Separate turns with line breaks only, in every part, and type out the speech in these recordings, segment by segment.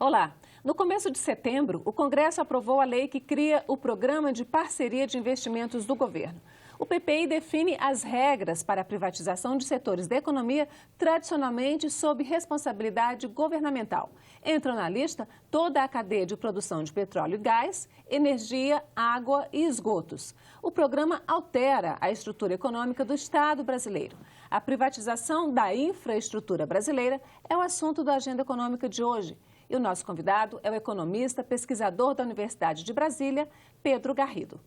Olá! No começo de setembro, o Congresso aprovou a lei que cria o Programa de Parceria de Investimentos do Governo. O PPI define as regras para a privatização de setores da economia tradicionalmente sob responsabilidade governamental. Entram na lista toda a cadeia de produção de petróleo e gás, energia, água e esgotos. O programa altera a estrutura econômica do Estado brasileiro. A privatização da infraestrutura brasileira é o assunto da agenda econômica de hoje. E o nosso convidado é o economista, pesquisador da Universidade de Brasília, Pedro Garrido.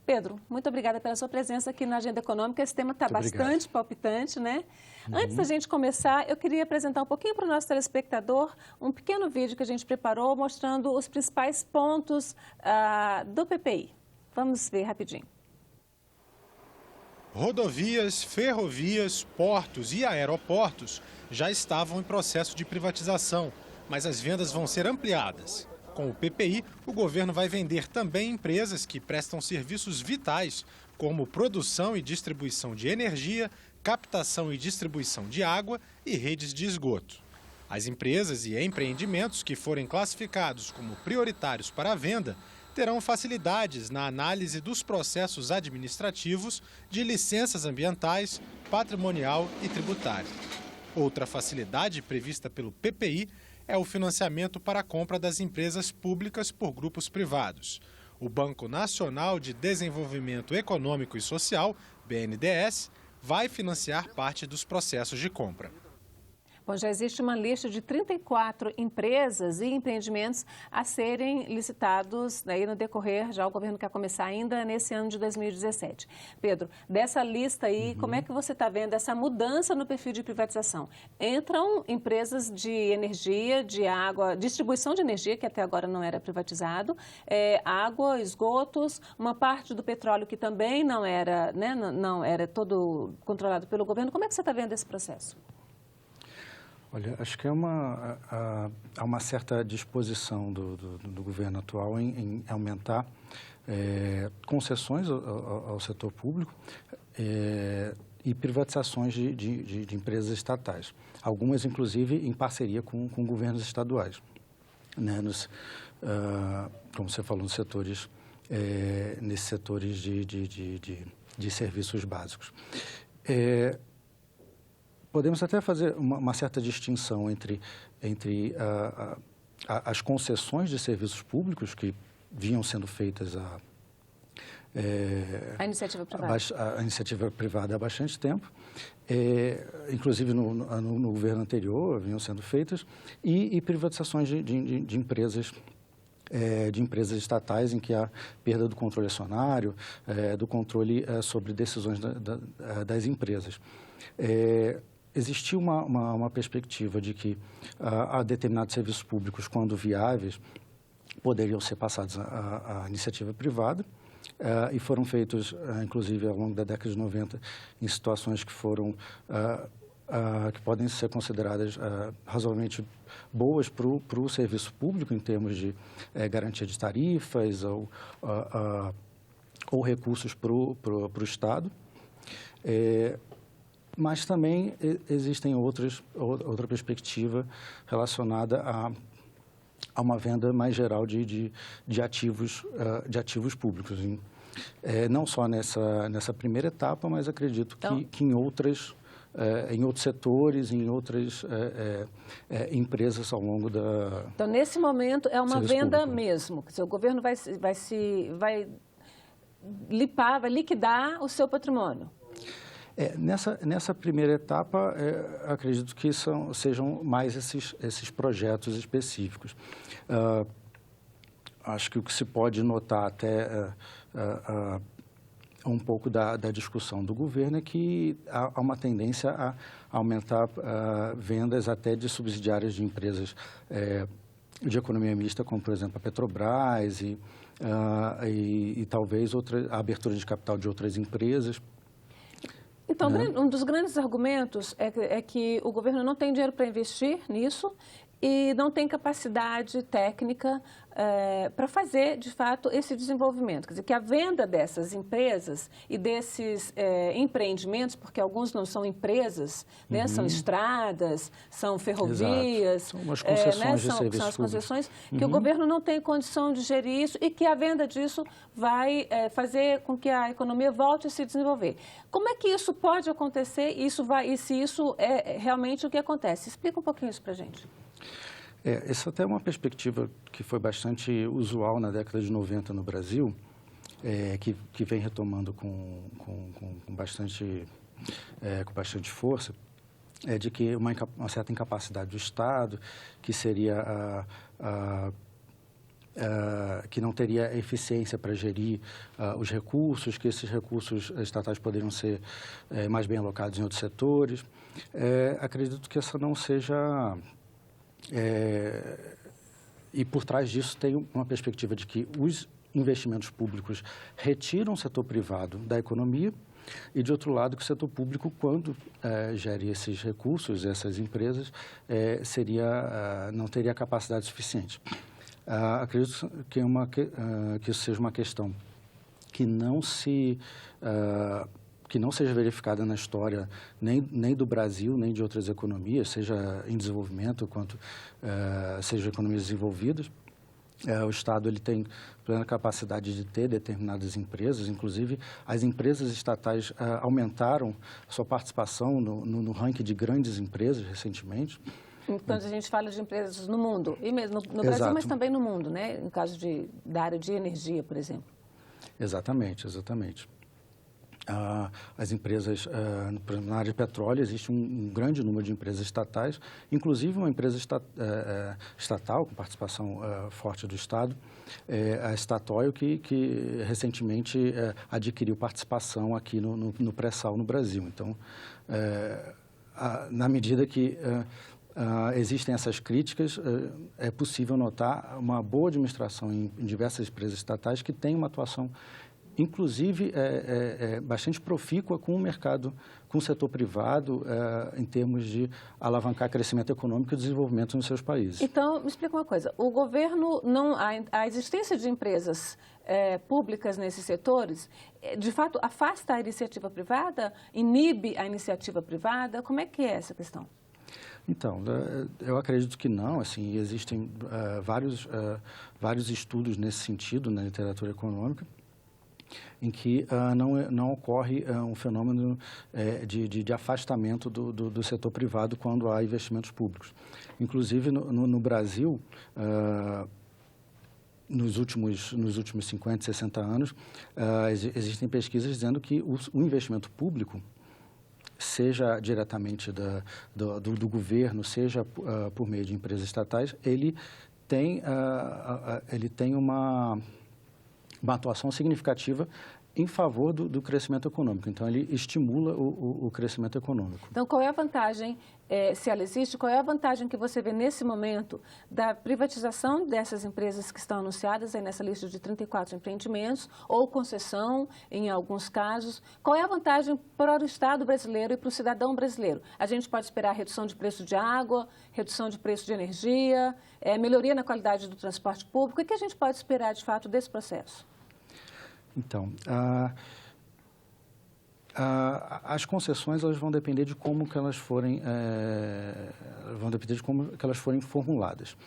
Pedro, muito obrigada pela sua presença aqui na Agenda Econômica. Esse tema está bastante palpitante, né? Antes da gente começar, eu queria apresentar um pouquinho para o nosso telespectador um pequeno vídeo que a gente preparou mostrando os principais pontos do PPI. Vamos ver rapidinho.
Rodovias, ferrovias, portos e aeroportos já estavam em processo de privatização, mas as vendas vão ser ampliadas. Com o PPI, o governo vai vender também empresas que prestam serviços vitais, como produção e distribuição de energia, captação e distribuição de água e redes de esgoto. As empresas e empreendimentos que forem classificados como prioritários para a venda terão facilidades na análise dos processos administrativos de licenças ambientais, patrimonial e tributário. Outra facilidade prevista pelo PPI é o financiamento para a compra das empresas públicas por grupos privados. O Banco Nacional de Desenvolvimento Econômico e Social, BNDES, vai financiar parte dos processos de compra.
Bom, já existe uma lista de 34 empresas e empreendimentos a serem licitados aí no decorrer, já o governo quer começar ainda nesse ano de 2017. Pedro, dessa lista aí, como é que você está vendo essa mudança no perfil de privatização? Entram empresas de energia, de água, distribuição de energia, que até agora não era privatizado, água, esgotos, uma parte do petróleo que também não era, né, não era todo controlado pelo governo. Como é que você está vendo esse processo?
Olha, acho que há uma certa disposição do governo atual em aumentar concessões ao setor público e privatizações de empresas estatais. Algumas, inclusive, em parceria com governos estaduais, né, como você falou, nesses setores de serviços básicos. Podemos até fazer uma certa distinção entre as concessões de serviços públicos que vinham sendo feitas
a iniciativa privada.
A iniciativa privada há bastante tempo, inclusive no governo anterior vinham sendo feitas, e privatizações de empresas estatais em que há perda do controle acionário, do controle sobre decisões das empresas. Existia uma perspectiva de que a determinados serviços públicos, quando viáveis, poderiam ser passados à iniciativa privada e foram feitos, inclusive, ao longo da década de 90, em situações que podem ser consideradas razoavelmente boas para o serviço público, em termos de garantia de tarifas ou recursos para o Estado. Mas também existem outra perspectiva relacionada a uma venda mais geral de ativos públicos. Não só nessa primeira etapa, mas acredito que em outros setores, em outras empresas ao longo da...
Então, nesse momento, é uma venda
público
mesmo. O governo vai liquidar o seu patrimônio.
Nessa primeira etapa, acredito que sejam mais esses projetos específicos. Acho que o que se pode notar até um pouco da discussão do governo é que há uma tendência a aumentar vendas até de subsidiárias de empresas de economia mista, como, por exemplo, a Petrobras e talvez a abertura de capital de outras empresas.
Então, um dos grandes argumentos é que o governo não tem dinheiro para investir nisso e não tem capacidade técnica para fazer, de fato, esse desenvolvimento. Quer dizer, que a venda dessas empresas e desses empreendimentos, porque alguns não são empresas, né? São estradas, são ferrovias.
Exato. São umas concessões de serviços
são as concessões
públicos.
Que o governo não tem condição de gerir isso e que a venda disso vai fazer com que a economia volte a se desenvolver. Como é que isso pode acontecer e se isso é realmente o que acontece? Explica um pouquinho isso para a gente.
Essa até é uma perspectiva que foi bastante usual na década de 90 no Brasil, que vem retomando com bastante força, de que uma certa incapacidade do Estado, que seria que não teria eficiência para gerir os recursos, que esses recursos estatais poderiam ser mais bem alocados em outros setores. Acredito que essa não seja... e por trás disso tem uma perspectiva de que os investimentos públicos retiram o setor privado da economia e, de outro lado, que o setor público, quando gere esses recursos, essas empresas, não teria capacidade suficiente. Acredito que isso seja uma questão que não seja verificada na história nem do Brasil, nem de outras economias, seja em desenvolvimento, quanto seja economias desenvolvidas. O Estado ele tem plena capacidade de ter determinadas empresas, inclusive as empresas estatais aumentaram sua participação no ranking de grandes empresas recentemente.
Quando a gente fala de empresas no mundo, e mesmo no Brasil, mas também no mundo, né? No caso da área de energia, por exemplo.
Exatamente. As empresas, na área de petróleo, existe um grande número de empresas estatais, inclusive uma empresa estatal, com participação forte do Estado, a Statoil, que recentemente adquiriu participação aqui no pré-sal no Brasil. Então, na medida que existem essas críticas, é possível notar uma boa administração em diversas empresas estatais que têm uma atuação inclusive bastante profícua com o mercado, com o setor privado, em termos de alavancar crescimento econômico e desenvolvimento nos seus países.
Então, me explica uma coisa, o governo, a existência de empresas públicas nesses setores, de fato, afasta a iniciativa privada, inibe a iniciativa privada, como é que é essa questão?
Então, eu acredito que não, assim, existem vários estudos nesse sentido na literatura econômica, em que não ocorre um fenômeno de afastamento do setor privado quando há investimentos públicos. Inclusive, no Brasil, nos últimos 50, 60 anos, existem pesquisas dizendo que o investimento público, seja diretamente do governo, seja por meio de empresas estatais, ele tem uma atuação significativa em favor do crescimento econômico. Então, ele estimula o crescimento econômico.
Então, qual é a vantagem, se ela existe, qual é a vantagem que você vê nesse momento da privatização dessas empresas que estão anunciadas aí nessa lista de 34 empreendimentos, ou concessão, em alguns casos? Qual é a vantagem para o Estado brasileiro e para o cidadão brasileiro? A gente pode esperar redução de preço de água, redução de preço de energia, melhoria na qualidade do transporte público. O que a gente pode esperar, de fato, desse processo?
Então, as concessões elas vão depender de como que elas forem formuladas.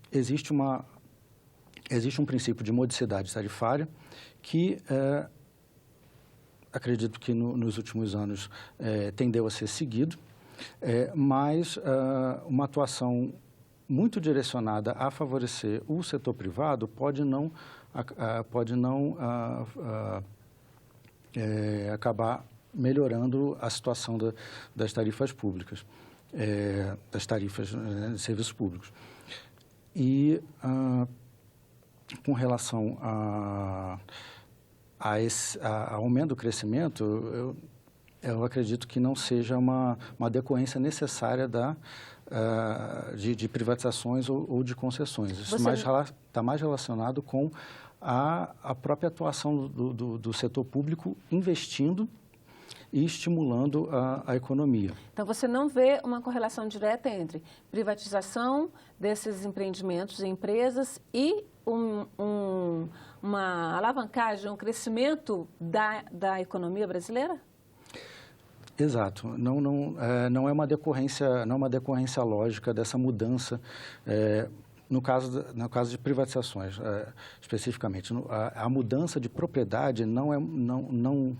Existe um princípio de modicidade tarifária que acredito que nos últimos anos tendeu a ser seguido, mas uma atuação muito direcionada a favorecer o setor privado pode não acabar melhorando a situação das tarifas públicas, das tarifas de serviços públicos. E com relação ao aumento do crescimento, eu acredito que não seja uma decorrência necessária de privatizações ou de concessões. Isso está mais relacionado com a própria atuação do setor público investindo e estimulando a economia.
Então, você não vê uma correlação direta entre privatização desses empreendimentos e empresas e uma alavancagem, um crescimento da economia brasileira?
Exato. Não é uma decorrência lógica dessa mudança. No caso de privatizações, especificamente, a mudança de propriedade não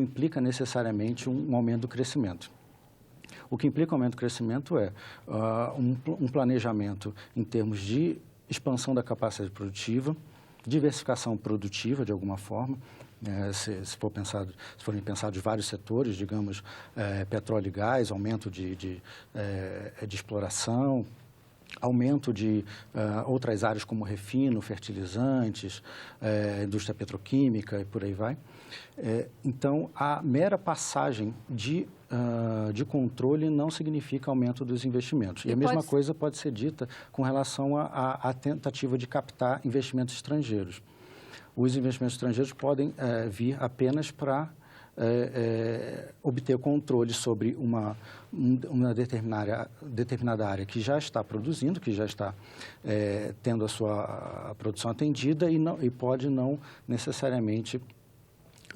implica necessariamente um aumento do crescimento. O que implica um aumento do crescimento é um planejamento em termos de expansão da capacidade produtiva, diversificação produtiva, de alguma forma. Se forem pensados vários setores, digamos, petróleo e gás, aumento de exploração, aumento de outras áreas como refino, fertilizantes, indústria petroquímica e por aí vai. Então, a mera passagem de controle não significa aumento dos investimentos. E a mesma coisa pode ser dita com relação à tentativa de captar investimentos estrangeiros. Os investimentos estrangeiros podem vir apenas para obter controle sobre uma determinada área que já está produzindo, que já está tendo a sua produção atendida e pode não necessariamente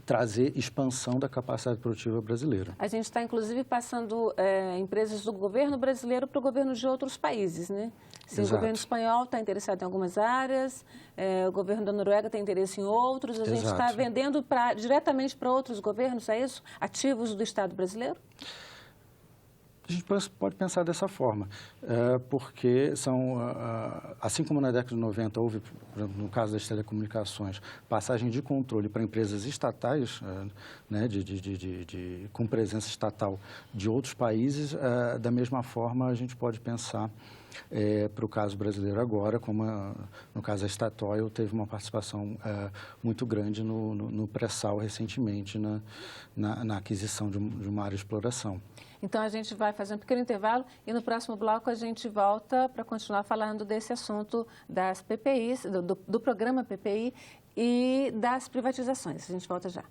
trazer expansão da capacidade produtiva brasileira.
A gente está, inclusive, passando empresas do governo brasileiro para o governo de outros países, né? Se o governo espanhol está interessado em algumas áreas, o governo da Noruega tem interesse em outros, a gente está vendendo diretamente para outros governos, é isso? Ativos do Estado brasileiro?
A gente pode pensar dessa forma, porque assim como na década de 90 houve, por exemplo, no caso das telecomunicações, passagem de controle para empresas estatais, né, com presença estatal de outros países, da mesma forma a gente pode pensar para o caso brasileiro agora, como no caso a Statoil teve uma participação muito grande no pré-sal recentemente, na aquisição de uma área de exploração.
Então, a gente vai fazer um pequeno intervalo e no próximo bloco a gente volta para continuar falando desse assunto das PPIs, do programa PPI e das privatizações. A gente volta já.